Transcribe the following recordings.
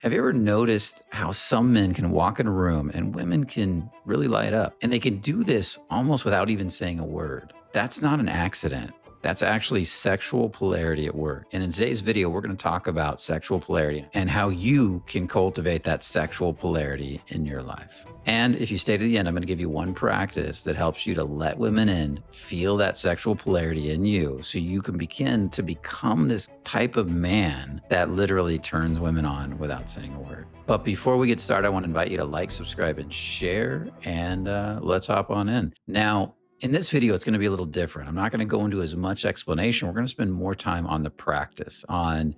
Have you ever noticed how some men can walk in a room and women can really light up? And they can do this almost without even saying a word. That's not an accident. That's actually sexual polarity at work. And in today's video, we're going to talk about sexual polarity and how you can cultivate that sexual polarity in your life. And if you stay to the end, I'm going to give you one practice that helps you to let women in, feel that sexual polarity in you, so you can begin to become this type of man that literally turns women on without saying a word. But before we get started, I want to invite you to like, subscribe, and share, and let's hop on in. Now, in this video, it's going to be a little different. I'm not going to go into as much explanation. We're going to spend more time on the practice, on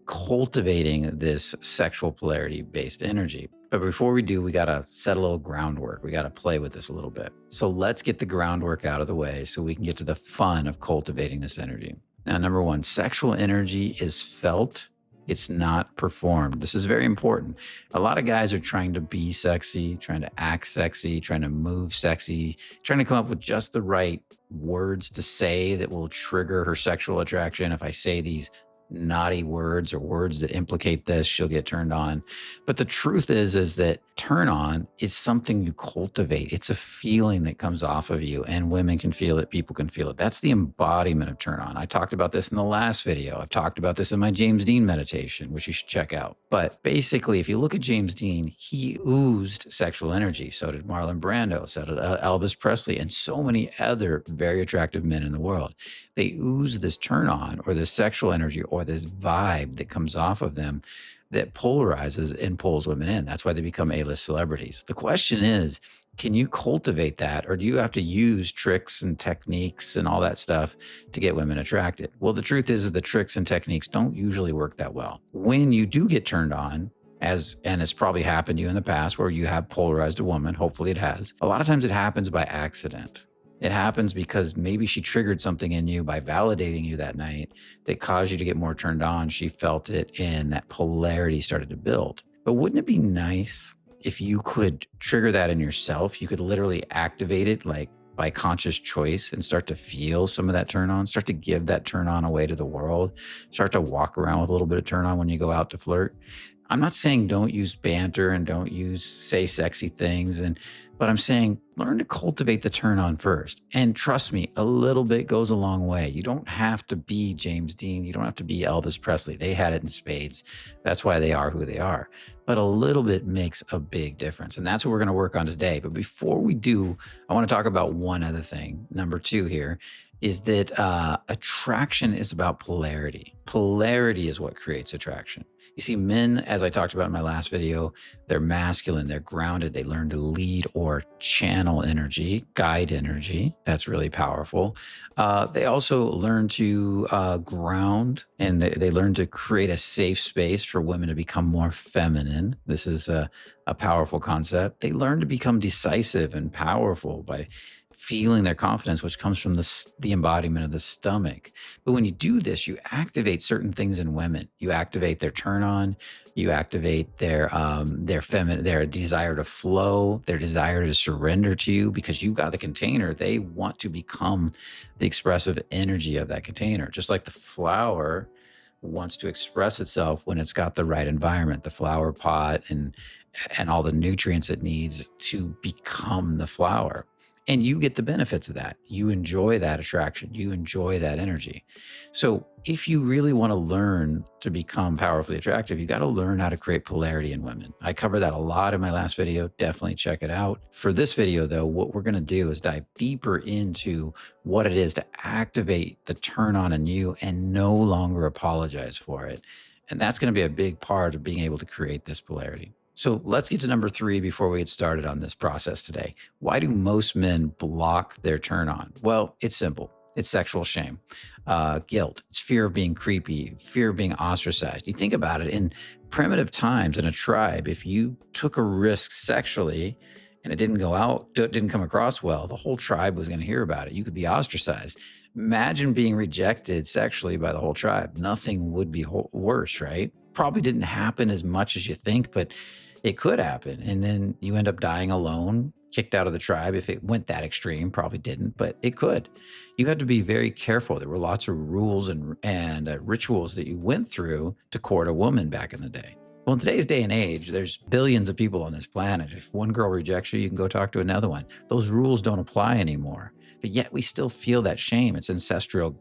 cultivating this sexual polarity-based energy. But before we do, we got to set a little groundwork. We got to play with this a little bit. So let's get the groundwork out of the way so we can get to the fun of cultivating this energy. Now, number one, sexual energy is felt. It's not performed. This is very important. A lot of guys are trying to be sexy, trying to act sexy, trying to move sexy, trying to come up with just the right words to say that will trigger her sexual attraction. If I say these naughty words or words that implicate this, she'll get turned on. But the truth is that turn on is something you cultivate. It's a feeling that comes off of you, and women can feel it, people can feel it. That's the embodiment of turn on. I talked about this in the last video. I've talked about this in my James Dean meditation, which you should check out. But basically, if you look at James Dean, he oozed sexual energy. So did Marlon Brando, so did Elvis Presley, and so many other very attractive men in the world. They ooze this turn on or this sexual energy or this vibe that comes off of them that polarizes and pulls women in. That's why they become A-list celebrities. The question is, can you cultivate that, or do you have to use tricks and techniques and all that stuff to get women attracted? Well, the truth is the tricks and techniques don't usually work that well. When you do get turned on, and it's probably happened to you in the past where you have polarized a woman, hopefully it has, a lot of times it happens by accident. It happens because maybe she triggered something in you by validating you that night that caused you to get more turned on. She felt it, and that polarity started to build. But wouldn't it be nice if you could trigger that in yourself? You could literally activate it like by conscious choice and start to feel some of that turn on, start to give that turn on away to the world, start to walk around with a little bit of turn on when you go out to flirt. I'm not saying don't use banter and don't say sexy things, but I'm saying learn to cultivate the turn on first. And trust me, a little bit goes a long way. You don't have to be James Dean. You don't have to be Elvis Presley. They had it in spades. That's why they are who they are. But a little bit makes a big difference. And that's what we're going to work on today. But before we do, I want to talk about one other thing. Number two here is that attraction is about polarity. Polarity is what creates attraction. You see, men, as I talked about in my last video, they're masculine, they're grounded, they learn to lead or channel energy, guide energy. That's really powerful. They also learn to ground, and they learn to create a safe space for women to become more feminine. This is a powerful concept. They learn to become decisive and powerful by feeling their confidence, which comes from the embodiment of the stomach. But when you do this, you activate certain things in women. You activate their turn on, you activate their desire to flow, their desire to surrender to you because you got the container. They want to become the expressive energy of that container. Just like the flower wants to express itself when it's got the right environment, the flower pot and all the nutrients it needs to become the flower. And you get the benefits of that. You enjoy that attraction. You enjoy that energy. So if you really want to learn to become powerfully attractive, you got to learn how to create polarity in women. I covered that a lot in my last video. Definitely check it out. For this video, though, what we're going to do is dive deeper into what it is to activate the turn on in you and no longer apologize for it. And that's going to be a big part of being able to create this polarity. So let's get to number three before we get started on this process today. Why do most men block their turn on? Well, it's simple. It's sexual shame, guilt. It's fear of being creepy, fear of being ostracized. You think about it, in primitive times in a tribe, if you took a risk sexually and it didn't go out, didn't come across well, the whole tribe was going to hear about it. You could be ostracized. Imagine being rejected sexually by the whole tribe. Nothing would be worse, right? Probably didn't happen as much as you think, but it could happen. And then you end up dying alone, kicked out of the tribe. If it went that extreme, probably didn't, but it could. You had to be very careful. There were lots of rules and rituals that you went through to court a woman back in the day. Well, in today's day and age, there's billions of people on this planet. If one girl rejects you, you can go talk to another one. Those rules don't apply anymore. But yet we still feel that shame. It's ancestral.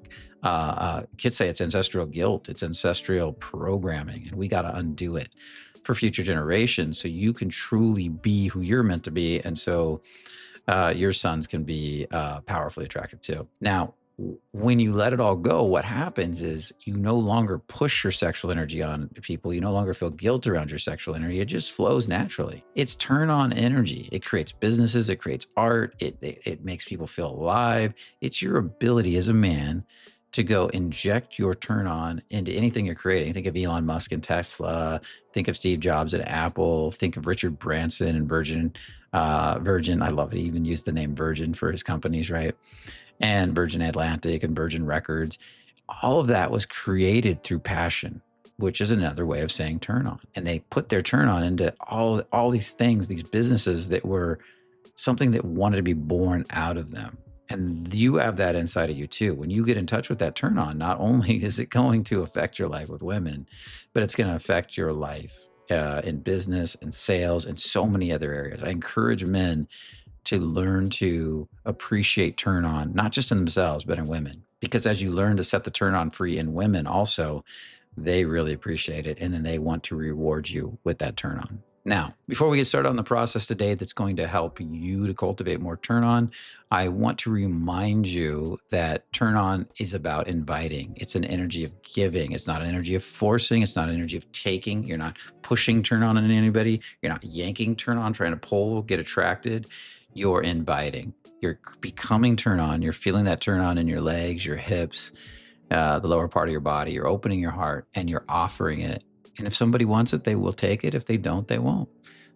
Kids say it's ancestral guilt. It's ancestral programming, and we got to undo it for future generations so you can truly be who you're meant to be. And so your sons can be powerfully attractive too. Now, when you let it all go, what happens is you no longer push your sexual energy on people. You no longer feel guilt around your sexual energy. It just flows naturally. It's turn on energy. It creates businesses. It creates art. It makes people feel alive. It's your ability as a man to go inject your turn on into anything you're creating. Think of Elon Musk and Tesla. Think of Steve Jobs at Apple. Think of Richard Branson and Virgin. I love it. He even used the name Virgin for his companies, right? And Virgin Atlantic and Virgin Records. All of that was created through passion, which is another way of saying turn on. And they put their turn on into all these things, these businesses that were something that wanted to be born out of them. And you have that inside of you too. When you get in touch with that turn on, not only is it going to affect your life with women, but it's going to affect your life in business and sales and so many other areas. I encourage men to learn to appreciate turn on, not just in themselves, but in women. Because as you learn to set the turn on free in women also, they really appreciate it. And then they want to reward you with that turn on. Now, before we get started on the process today that's going to help you to cultivate more turn on, I want to remind you that turn on is about inviting. It's an energy of giving. It's not an energy of forcing. It's not an energy of taking. You're not pushing turn on anybody. You're not yanking turn on, trying to pull, get attracted. You're inviting. You're becoming turn on. You're feeling that turn on in your legs, your hips, the lower part of your body. You're opening your heart and you're offering it. And if somebody wants it, they will take it. If they don't, they won't.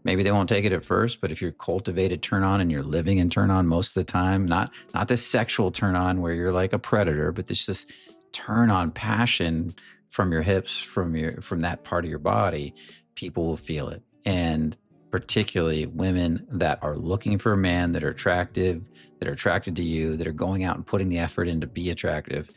Maybe they won't take it at first, but if you're cultivated turn on and you're living in turn on most of the time, not this sexual turn on where you're like a predator, but this turn on passion from your hips, from that part of your body, people will feel it. And particularly women that are looking for a man, that are attractive, that are attracted to you, that are going out and putting the effort in to be attractive,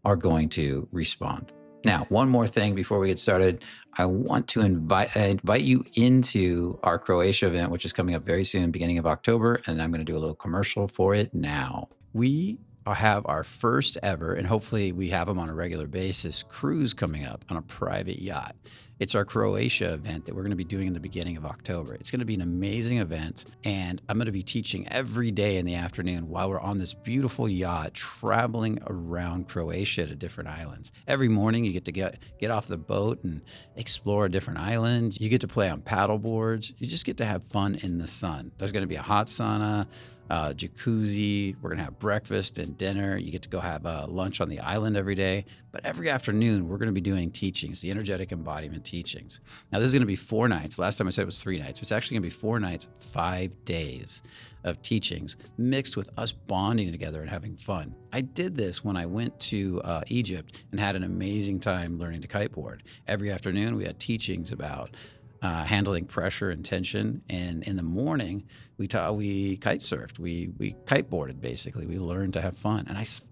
are going to respond. Now, one more thing before we get started, I want to invite you into our Croatia event, which is coming up very soon, beginning of October, and I'm going to do a little commercial for it now. We have our first ever, and hopefully we have them on a regular basis, cruise coming up on a private yacht. It's our Croatia event that we're going to be doing in the beginning of October. It's going to be an amazing event, and I'm going to be teaching every day in the afternoon while we're on this beautiful yacht traveling around Croatia to different islands. Every morning you get to get off the boat and explore a different island. You get to play on paddle boards. You just get to have fun in the sun. There's going to be a hot sauna, jacuzzi. We're going to have breakfast and dinner. You get to go have lunch on the island every day. But every afternoon, we're going to be doing teachings, the energetic embodiment teachings. Now, this is going to be 4 nights. Last time I said it was 3 nights. It's actually going to be 4 nights, 5 days of teachings mixed with us bonding together and having fun. I did this when I went to Egypt and had an amazing time learning to kiteboard. Every afternoon, we had teachings about handling pressure and tension. And in the morning, we kite surfed. We kiteboarded, basically. We learned to have fun.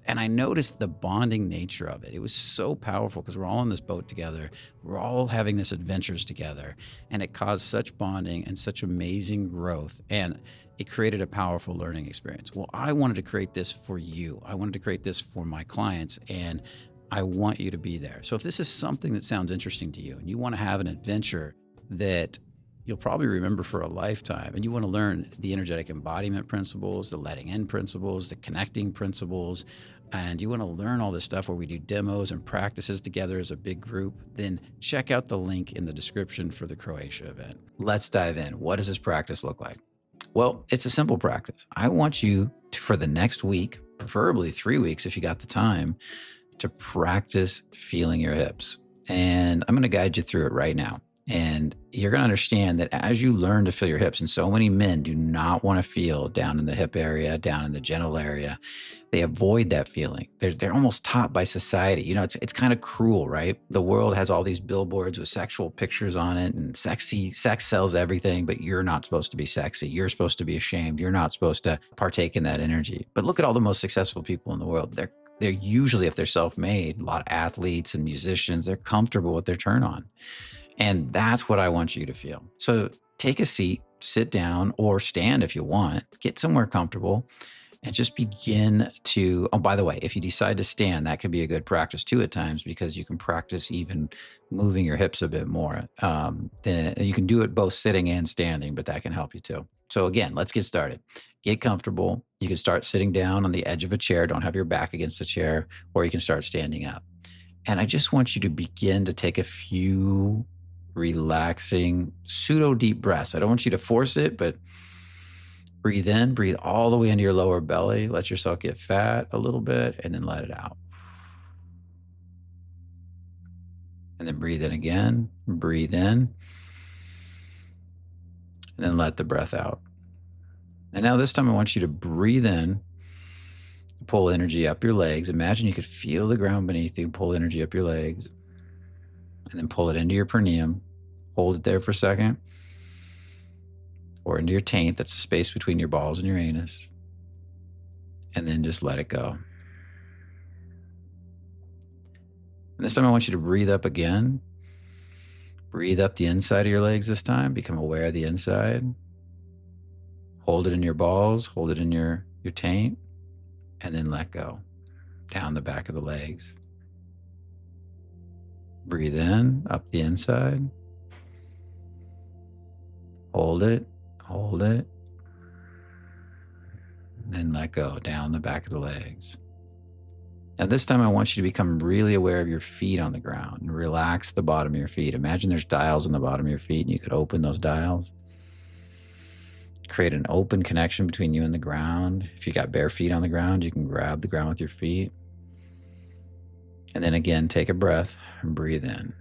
And I noticed the bonding nature of it. It was so powerful because we're all on this boat together. We're all having this adventures together. And it caused such bonding and such amazing growth. And it created a powerful learning experience. Well, I wanted to create this for you. I wanted to create this for my clients. And I want you to be there. So if this is something that sounds interesting to you and you want to have an adventure that you'll probably remember for a lifetime, and you want to learn the energetic embodiment principles, the letting in principles, the connecting principles, and you want to learn all this stuff where we do demos and practices together as a big group, then check out the link in the description for the Croatia event. Let's dive in. What does this practice look like? Well, it's a simple practice. I want you to, for the next week, preferably 3 weeks if you got the time, to practice feeling your hips. And I'm going to guide you through it right now. And you're going to understand that as you learn to feel your hips, and so many men do not want to feel down in the hip area, down in the genital area. They avoid that feeling. They're almost taught by society. You know, it's kind of cruel, right? The world has all these billboards with sexual pictures on it, and sex sells everything, but you're not supposed to be sexy. You're supposed to be ashamed. You're not supposed to partake in that energy. But look at all the most successful people in the world. They're usually, if they're self-made, a lot of athletes and musicians, they're comfortable with their turn on. And that's what I want you to feel. So take a seat, sit down, or stand if you want, get somewhere comfortable, and just begin to, oh, by the way, if you decide to stand, that could be a good practice too at times, because you can practice even moving your hips a bit more. You can do it both sitting and standing, but that can help you too. So again, let's get started. Get comfortable. You can start sitting down on the edge of a chair. Don't have your back against the chair, or you can start standing up. And I just want you to begin to take a few relaxing pseudo deep breaths. I don't want you to force it, but breathe in, breathe all the way into your lower belly. Let yourself get fat a little bit and then let it out. And then breathe in again, breathe in, and then let the breath out. And now this time I want you to breathe in, pull energy up your legs. Imagine you could feel the ground beneath you, pull energy up your legs, and then pull it into your perineum. Hold it there for a second. Or into your taint, that's the space between your balls and your anus. And then just let it go. And this time I want you to breathe up again. Breathe up the inside of your legs this time. Become aware of the inside. Hold it in your balls, hold it in your taint, and then let go down the back of the legs. Breathe in, up the inside. Hold it, and then let go down the back of the legs. Now this time I want you to become really aware of your feet on the ground and relax the bottom of your feet. Imagine there's dials on the bottom of your feet and you could open those dials. Create an open connection between you and the ground. If you got bare feet on the ground, you can grab the ground with your feet. And then again, take a breath and breathe in.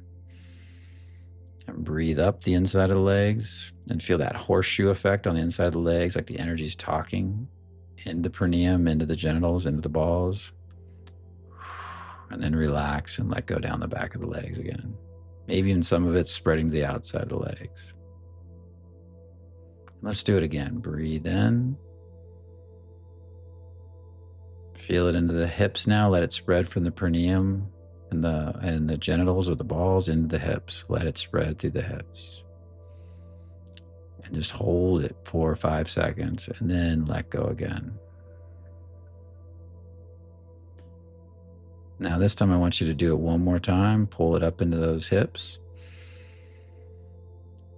And breathe up the inside of the legs and feel that horseshoe effect on the inside of the legs, like the energy's talking into perineum, into the genitals, into the balls. And then relax and let go down the back of the legs again. Maybe even some of it's spreading to the outside of the legs. Let's do it again. Breathe in. Feel it into the hips now. Let it spread from the perineum and the genitals or the balls into the hips. Let it spread through the hips. And just hold it 4 or 5 seconds and then let go again. Now this time I want you to do it one more time. Pull it up into those hips.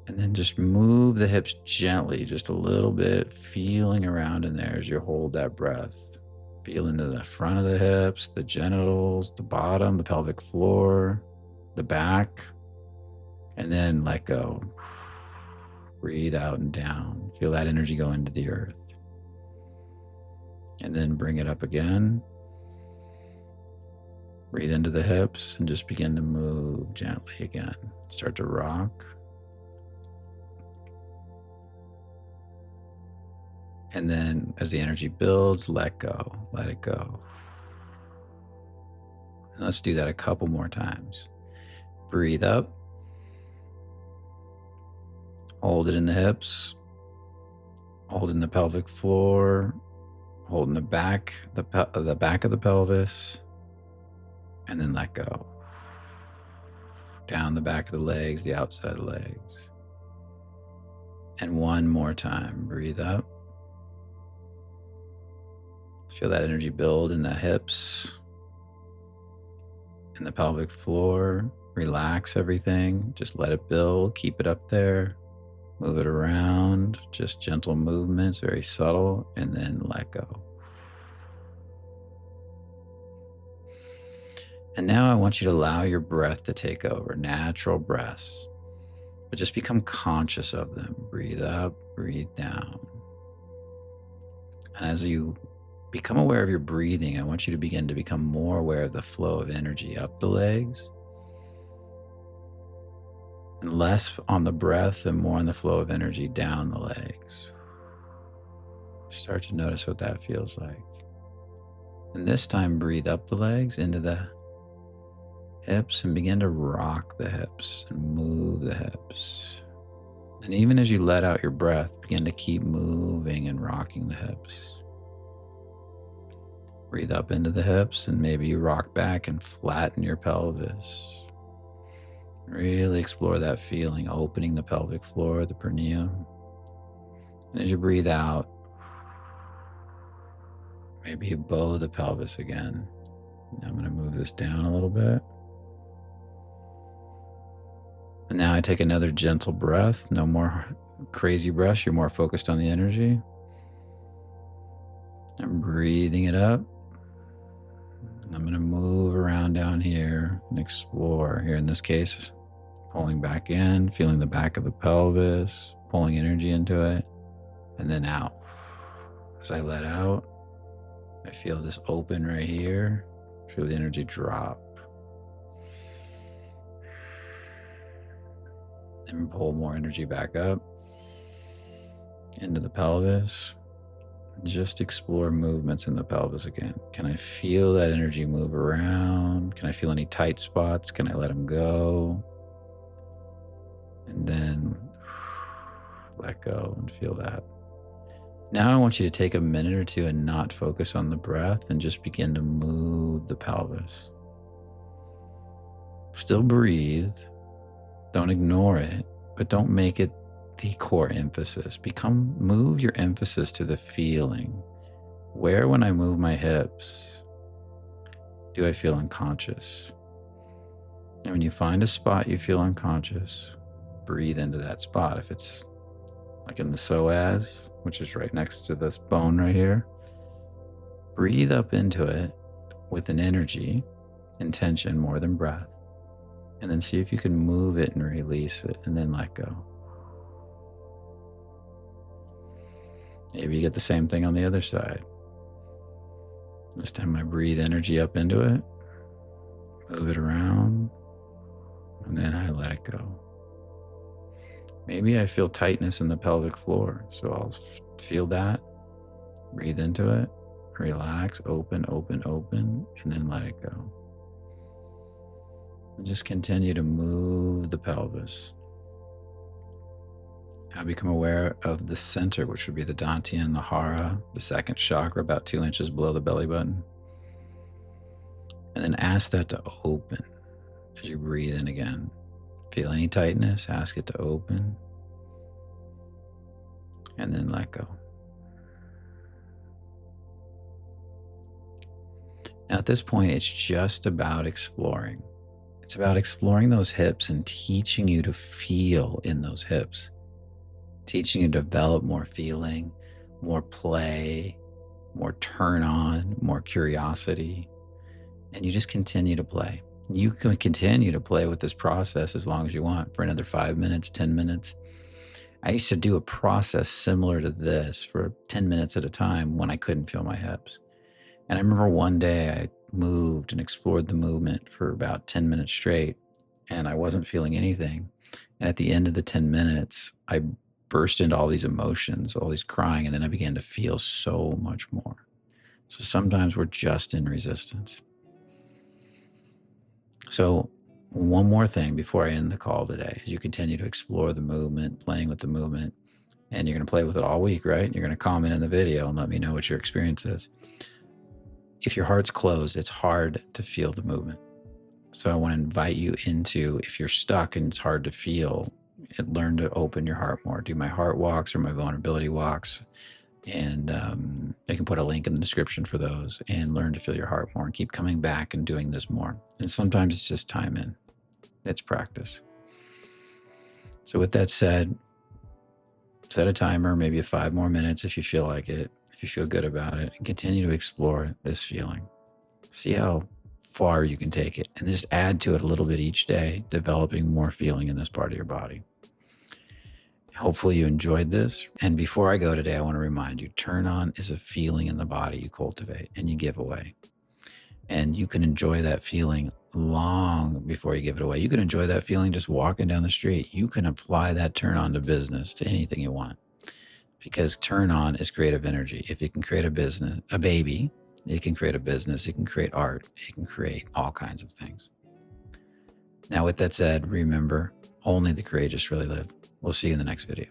And then just move the hips gently, just a little bit, feeling around in there as you hold that breath. Feel into the front of the hips, the genitals, the bottom, the pelvic floor, the back, and then let go. Breathe out and down. Feel that energy go into the earth. And then bring it up again. Breathe into the hips and just begin to move gently again. Start to rock. And then as the energy builds, let go, let it go. And let's do that a couple more times. Breathe up. Hold it in the hips. Hold in the pelvic floor. Hold in the back, the back of the pelvis. And then let go. Down the back of the legs, the outside of the legs. And one more time. Breathe up. Feel that energy build in the hips and the pelvic floor. Relax everything. Just let it build. Keep it up there. Move it around. Just gentle movements, very subtle, and then let go. And now I want you to allow your breath to take over, natural breaths, but just become conscious of them. Breathe up, breathe down. And as you become aware of your breathing, I want you to begin to become more aware of the flow of energy up the legs, and less on the breath and more on the flow of energy down the legs. Start to notice what that feels like. And this time, breathe up the legs into the hips and begin to rock the hips and move the hips. And even as you let out your breath, begin to keep moving and rocking the hips. Breathe up into the hips and maybe you rock back and flatten your pelvis. Really explore that feeling, opening the pelvic floor, the perineum. And as you breathe out, maybe you bow the pelvis again. I'm going to move this down a little bit. And now I take another gentle breath. No more crazy breaths. You're more focused on the energy. I'm breathing it up. I'm going to move around down here and explore. Here in this case, pulling back in, feeling the back of the pelvis, pulling energy into it, and then out. As I let out, I feel this open right here. Feel the energy drop. And pull more energy back up into the pelvis. Just explore movements in the pelvis again. Can I feel that energy move around? Can I feel any tight spots? Can I let them go? And then let go and feel that. Now I want you to take a minute or two and not focus on the breath and just begin to move the pelvis. Still breathe. Don't ignore it, but don't make it the core emphasis. Move your emphasis to the feeling. Where, when I move my hips, do I feel unconscious? And when you find a spot you feel unconscious, breathe into that spot. If it's like in the psoas, which is right next to this bone right here, breathe up into it with an energy, intention more than breath, and then see if you can move it and release it, and then let go. Maybe you get the same thing on the other side. This time I breathe energy up into it, move it around, and then I let it go. Maybe I feel tightness in the pelvic floor, so I'll feel that, breathe into it, relax, open, open, open, and then let it go. And just continue to move the pelvis. Now become aware of the center, which would be the dantian, the hara, the second chakra, about 2 inches below the belly button. And then ask that to open as you breathe in again. Feel any tightness, ask it to open, and then let go. Now at this point, it's just about exploring. It's about exploring those hips and teaching you to feel in those hips, teaching you to develop more feeling, more play, more turn on, more curiosity, and you just continue to play. You can continue to play with this process as long as you want for another 5 minutes, 10 minutes. I used to do a process similar to this for 10 minutes at a time when I couldn't feel my hips. And I remember one day I moved and explored the movement for about 10 minutes straight, and I wasn't feeling anything. And at the end of the 10 minutes, I burst into all these emotions, all these crying, and then I began to feel so much more. So sometimes we're just in resistance. So one more thing before I end the call today, as you continue to explore the movement, playing with the movement, and you're going to play with it all week, right? You're going to comment in the video and let me know what your experience is. If your heart's closed, it's hard to feel the movement. So I want to invite you into, if you're stuck and it's hard to feel, learn to open your heart more. Do my heart walks or my vulnerability walks. And I can put a link in the description for those, and learn to feel your heart more and keep coming back and doing this more. And sometimes it's just time in. It's practice. So with that said, set a timer, maybe 5 more minutes if you feel like it, if you feel good about it, and continue to explore this feeling. See how far you can take it, and just add to it a little bit each day, developing more feeling in this part of your body. Hopefully you enjoyed this. And before I go today, I want to remind you, turn on is a feeling in the body you cultivate and you give away. And you can enjoy that feeling long before you give it away. You can enjoy that feeling just walking down the street. You can apply that turn on to business, to anything you want, because turn on is creative energy. If it can create a business, a baby, it can create a business, it can create art, it can create all kinds of things. Now, with that said, remember, only the courageous really live. We'll see you in the next video.